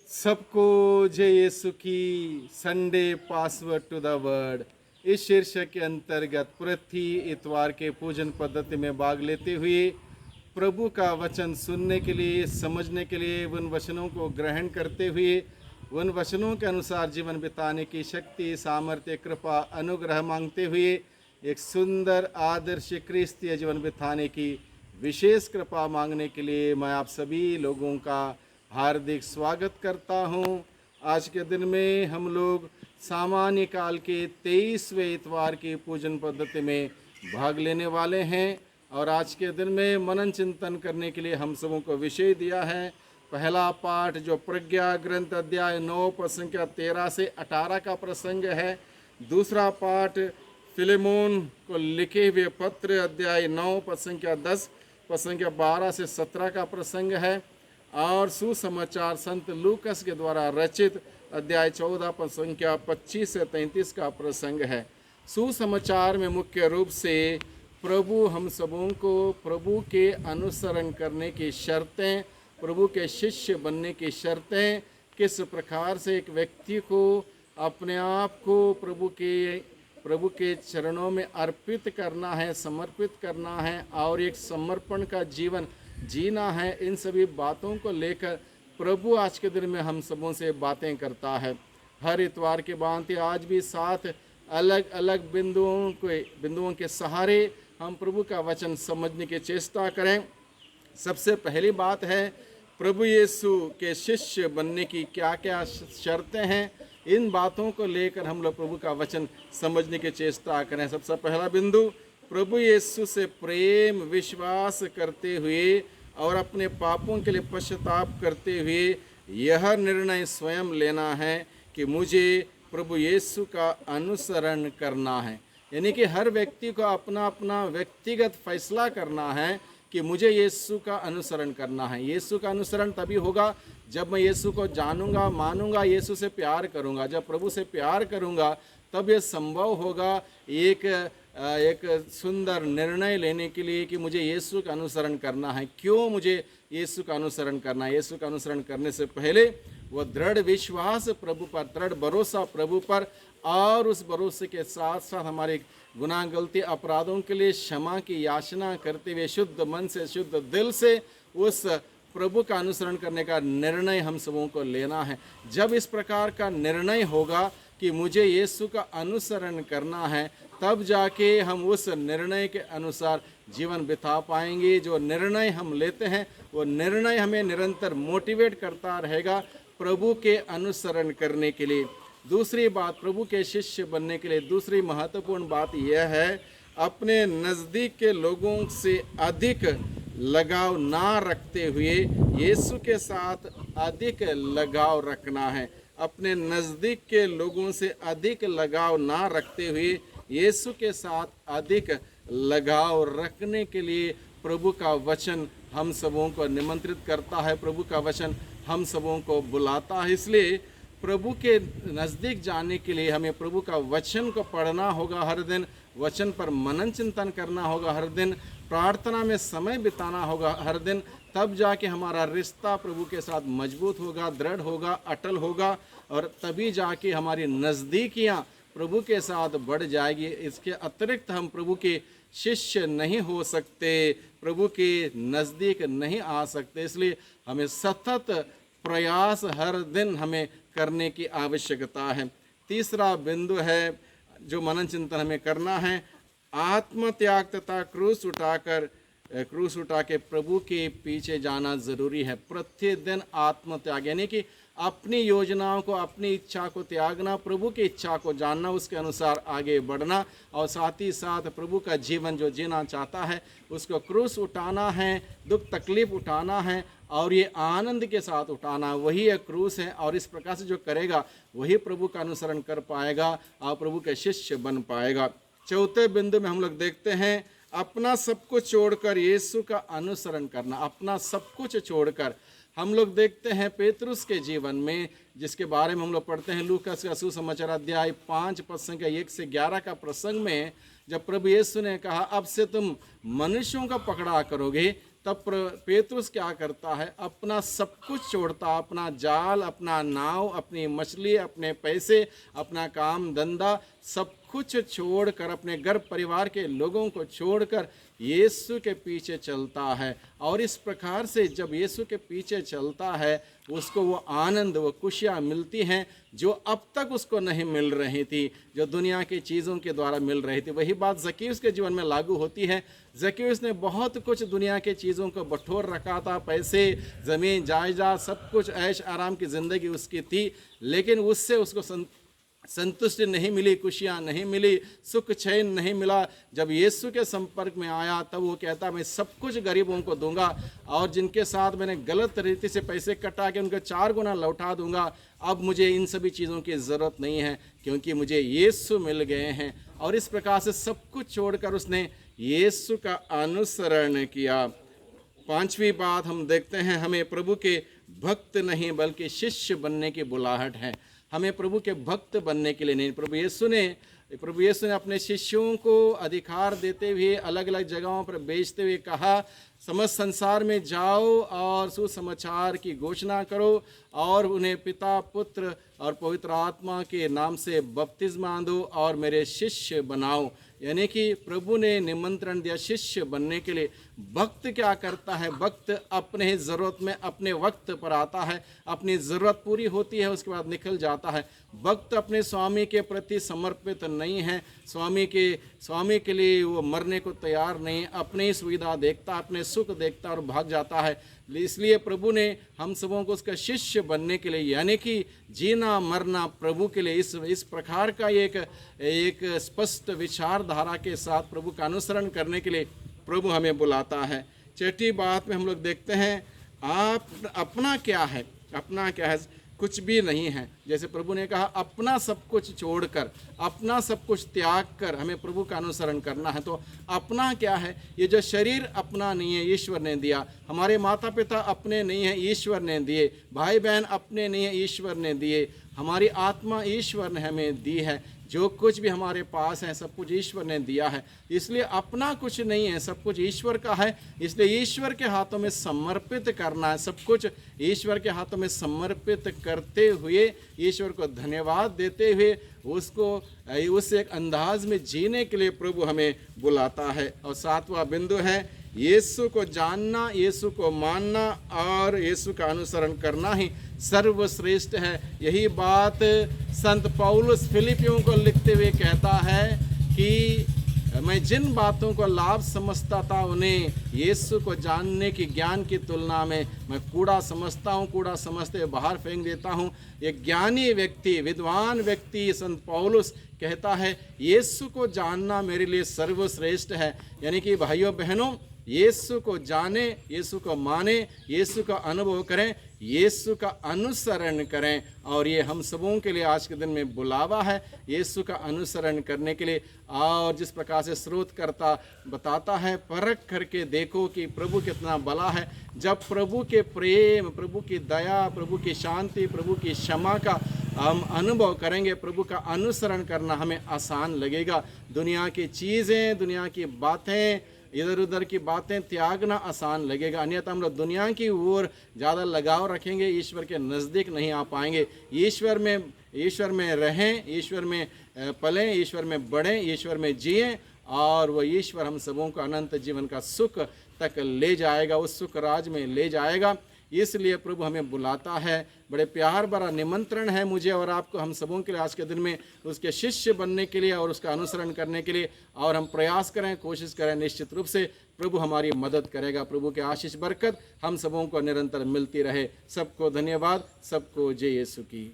सबको जय यीशु की Sunday password to the word इस शीर्षक के अंतर्गत प्रति इतवार के पूजन पद्धति में भाग लेते हुए प्रभु का वचन सुनने के लिए, समझने के लिए, उन वचनों को ग्रहण करते हुए उन वचनों के अनुसार जीवन बिताने की शक्ति, सामर्थ्य, कृपा, अनुग्रह मांगते हुए एक सुंदर आदर्श क्रिस्तीय जीवन बिताने की विशेष कृपा मांगने के लिए मैं आप सभी लोगों का हार्दिक स्वागत करता हूं। आज के दिन में हम लोग सामान्य काल के 23वें इतवार की पूजन पद्धति में भाग लेने वाले हैं और आज के दिन में मनन चिंतन करने के लिए हम सबों को विषय दिया है। पहला पाठ जो प्रज्ञा ग्रंथ अध्याय 9 पद संख्या 13 से 18 का प्रसंग है। दूसरा पाठ फिलेमोन को लिखे हुए पत्र अध्याय 9 पद संख्या 10 पद संख्या 12 से 17 का प्रसंग है और सुसमाचार संत लूकस के द्वारा रचित अध्याय 14 पद संख्या 25 से 33 का प्रसंग है। सुसमाचार में मुख्य रूप से प्रभु हम सबों को प्रभु के अनुसरण करने की शर्तें, प्रभु के शिष्य बनने की शर्तें, किस प्रकार से एक व्यक्ति को अपने आप को प्रभु के चरणों में अर्पित करना है, समर्पित करना है और एक समर्पण का जीवन जीना है। इन सभी बातों को लेकर प्रभु आज के दिन में हम सबों से बातें करता है। हर इतवार के भांति आज भी 7 अलग अलग बिंदुओं के सहारे हम प्रभु का वचन समझने की चेष्टा करें। सबसे पहली बात है प्रभु यीशु के शिष्य बनने की क्या क्या शर्तें हैं। इन बातों को लेकर हम लोग प्रभु का वचन समझने की चेष्टा करें। सबसे पहला बिंदु, प्रभु यीशु से प्रेम विश्वास करते हुए और अपने पापों के लिए पश्चाताप करते हुए यह निर्णय स्वयं लेना है कि मुझे प्रभु यीशु का अनुसरण करना है। यानी कि हर व्यक्ति को अपना अपना व्यक्तिगत फैसला करना है कि मुझे यीशु का अनुसरण करना है। यीशु का अनुसरण तभी होगा जब मैं यीशु को जानूंगा, मानूंगा, यीशु से प्यार करूंगा। जब प्रभु से प्यार करूंगा तब ये संभव होगा एक सुंदर निर्णय लेने के लिए कि मुझे यीशु का अनुसरण करना है। क्यों मुझे यीशु का अनुसरण करना है? यीशु का अनुसरण करने से पहले वो दृढ़ विश्वास प्रभु पर, दृढ़ भरोसा प्रभु पर और उस भरोसे के साथ साथ हमारे गुनाह, गलती, अपराधों के लिए क्षमा की याचना करते हुए शुद्ध मन से, शुद्ध दिल से उस प्रभु का अनुसरण करने का निर्णय हम सबों को लेना है। जब इस प्रकार का निर्णय होगा कि मुझे यीशु का अनुसरण करना है, तब जाके हम उस निर्णय के अनुसार जीवन बिता पाएंगे। जो निर्णय हम लेते हैं वो निर्णय हमें निरंतर मोटिवेट करता रहेगा प्रभु के अनुसरण करने के लिए। दूसरी बात, प्रभु के शिष्य बनने के लिए दूसरी महत्वपूर्ण बात यह है अपने नज़दीक के लोगों से अधिक लगाव ना रखते हुए यीशु के साथ अधिक लगाव रखना है। अपने नज़दीक के लोगों से अधिक लगाव ना रखते हुए यीशु के साथ अधिक लगाव रखने के लिए प्रभु का वचन हम सबों को निमंत्रित करता है, प्रभु का वचन हम सबों को बुलाता है। इसलिए प्रभु के नज़दीक जाने के लिए हमें प्रभु का वचन को पढ़ना होगा, हर दिन वचन पर मनन चिंतन करना होगा, हर दिन प्रार्थना में समय बिताना होगा, हर दिन। तब जाके हमारा रिश्ता प्रभु के साथ मजबूत होगा, दृढ़ होगा, अटल होगा और तभी जाके हमारी नज़दीकियाँ प्रभु के साथ बढ़ जाएगी। इसके अतिरिक्त हम प्रभु के शिष्य नहीं हो सकते, प्रभु के नज़दीक नहीं आ सकते। इसलिए हमें सतत प्रयास हर दिन हमें करने की आवश्यकता है। तीसरा बिंदु है जो मनन चिंतन हमें करना है, आत्मत्याग तथा क्रूस उठा के प्रभु के पीछे जाना ज़रूरी है। प्रतिदिन आत्मत्याग यानी कि अपनी योजनाओं को, अपनी इच्छा को त्यागना, प्रभु की इच्छा को जानना, उसके अनुसार आगे बढ़ना और साथ ही साथ प्रभु का जीवन जो जीना चाहता है उसको क्रूस उठाना है, दुख तकलीफ उठाना है और ये आनंद के साथ उठाना, वही एक क्रूस है। और इस प्रकार से जो करेगा वही प्रभु का अनुसरण कर पाएगा और प्रभु के शिष्य बन पाएगा। चौथे बिंदु में हम लोग देखते हैं अपना सब कुछ छोड़कर यीशु का अनुसरण करना। अपना सब कुछ छोड़कर हम लोग देखते हैं पेतरुस के जीवन में, जिसके बारे में हम लोग पढ़ते हैं लूकास का सुसमाचार अध्याय 5 पद संख्या 1 से 11 का प्रसंग में, जब प्रभु यीशु ने कहा अब से तुम मनुष्यों का पकड़ा करोगे, तब पेतरुस क्या करता है, अपना सब कुछ छोड़ता, अपना जाल, अपना नाव, अपनी मछली, अपने पैसे, अपना काम धंधा, सब कुछ छोड़कर, अपने घर परिवार के लोगों को छोड़कर यीशु के पीछे चलता है। और इस प्रकार से जब यीशु के पीछे चलता है, उसको वो आनंद, वो खुशियाँ मिलती हैं जो अब तक उसको नहीं मिल रही थी, जो दुनिया की चीज़ों के द्वारा मिल रही थी। वही बात ज़क्केउस के जीवन में लागू होती है। ज़क्केउस ने बहुत कुछ दुनिया के चीज़ों को बटोर रखा था, पैसे, ज़मीन, जायदाद, सब कुछ, ऐश आराम की ज़िंदगी उसकी थी, लेकिन उससे उसको संतुष्टि नहीं मिली, खुशियाँ नहीं मिली, सुख चैन नहीं मिला। जब यीशु के संपर्क में आया तब वो कहता, मैं सब कुछ गरीबों को दूंगा, और जिनके साथ मैंने गलत रीति से पैसे कटा के उनको 4 गुना लौटा दूंगा। अब मुझे इन सभी चीज़ों की ज़रूरत नहीं है, क्योंकि मुझे यीशु मिल गए हैं। और इस प्रकार से सब कुछ छोड़कर उसने यीशु का अनुसरण किया। 5वीं बात हम देखते हैं, हमें प्रभु के भक्त नहीं बल्कि शिष्य बनने की बुलाहट है। हमें प्रभु के भक्त बनने के लिए नहीं, प्रभु यीशु ने अपने शिष्यों को अधिकार देते हुए अलग अलग जगहों पर भेजते हुए कहा, समस्त संसार में जाओ और सुसमाचार की घोषणा करो और उन्हें पिता, पुत्र और पवित्र आत्मा के नाम से बपतिस्मा दो और मेरे शिष्य बनाओ। यानी कि प्रभु ने निमंत्रण दिया शिष्य बनने के लिए। भक्त क्या करता है, भक्त अपने ज़रूरत में अपने वक्त पर आता है, अपनी ज़रूरत पूरी होती है, उसके बाद निकल जाता है। भक्त अपने स्वामी के प्रति समर्पित नहीं है, स्वामी के लिए वो मरने को तैयार नहीं, अपनी सुविधा देखता, अपने सुख देखता और भाग जाता है। इसलिए प्रभु ने हम सबों को उसका शिष्य बनने के लिए, यानी कि जीना मरना प्रभु के लिए, इस प्रकार का एक स्पष्ट विचारधारा के साथ प्रभु का अनुसरण करने के लिए प्रभु हमें बुलाता है। 6ठी बात में हम लोग देखते हैं, आप अपना क्या है, अपना क्या है, कुछ भी नहीं है। जैसे प्रभु ने कहा, अपना सब कुछ छोड़कर, अपना सब कुछ त्याग कर हमें प्रभु का अनुसरण करना है। तो अपना क्या है, ये जो शरीर अपना नहीं है, ईश्वर ने दिया। हमारे माता पिता अपने नहीं है, ईश्वर ने दिए। भाई बहन अपने नहीं है, ईश्वर ने दिए। हमारी आत्मा ईश्वर ने हमें दी है। जो कुछ भी हमारे पास है सब कुछ ईश्वर ने दिया है। इसलिए अपना कुछ नहीं है, सब कुछ ईश्वर का है। इसलिए ईश्वर के हाथों में समर्पित करना है। सब कुछ ईश्वर के हाथों में समर्पित करते हुए, ईश्वर को धन्यवाद देते हुए, उसको उस एक अंदाज में जीने के लिए प्रभु हमें बुलाता है। और 7वां बिंदु है, यीशु को जानना, यीशु को मानना और यीशु का अनुसरण करना ही सर्वश्रेष्ठ है। यही बात संत पौलुस फिलिपियों को लिखते हुए कहता है कि मैं जिन बातों को लाभ समझता था उन्हें यीशु को जानने की ज्ञान की तुलना में मैं कूड़ा समझता हूँ, कूड़ा समझते हुए बाहर फेंक देता हूँ। एक ज्ञानी व्यक्ति, विद्वान व्यक्ति संत पौलुस कहता है, यीशु को जानना मेरे लिए सर्वश्रेष्ठ है। यानी कि भाइयों बहनों, यीशु को जाने, यीशु को माने, यीशु का अनुभव करें, यीशु का अनुसरण करें। और ये हम सबों के लिए आज के दिन में बुलावा है, यीशु का अनुसरण करने के लिए। और जिस प्रकार से स्रोतकर्ता बताता है, परख करके देखो कि प्रभु कितना भला है। जब प्रभु के प्रेम, प्रभु की दया, प्रभु की शांति, प्रभु की क्षमा का हम अनुभव करेंगे, प्रभु का अनुसरण करना हमें आसान लगेगा। दुनिया की चीज़ें, दुनिया की बातें, इधर उधर की बातें त्यागना आसान लगेगा। अन्यथा हम लोग दुनिया की ओर ज़्यादा लगाव रखेंगे, ईश्वर के नज़दीक नहीं आ पाएंगे। ईश्वर में रहें, ईश्वर में पलें, ईश्वर में बढ़ें, ईश्वर में जिएं, और वह ईश्वर हम सबों को अनंत जीवन का सुख तक ले जाएगा, उस सुख राज में ले जाएगा। इसलिए प्रभु हमें बुलाता है। बड़े प्यार भरा निमंत्रण है मुझे और आपको, हम सबों के लिए आज के दिन में उसके शिष्य बनने के लिए और उसका अनुसरण करने के लिए। और हम प्रयास करें, कोशिश करें, निश्चित रूप से प्रभु हमारी मदद करेगा। प्रभु के आशीष बरकत हम सबों को निरंतर मिलती रहे। सबको धन्यवाद, सबको जय यीशु की।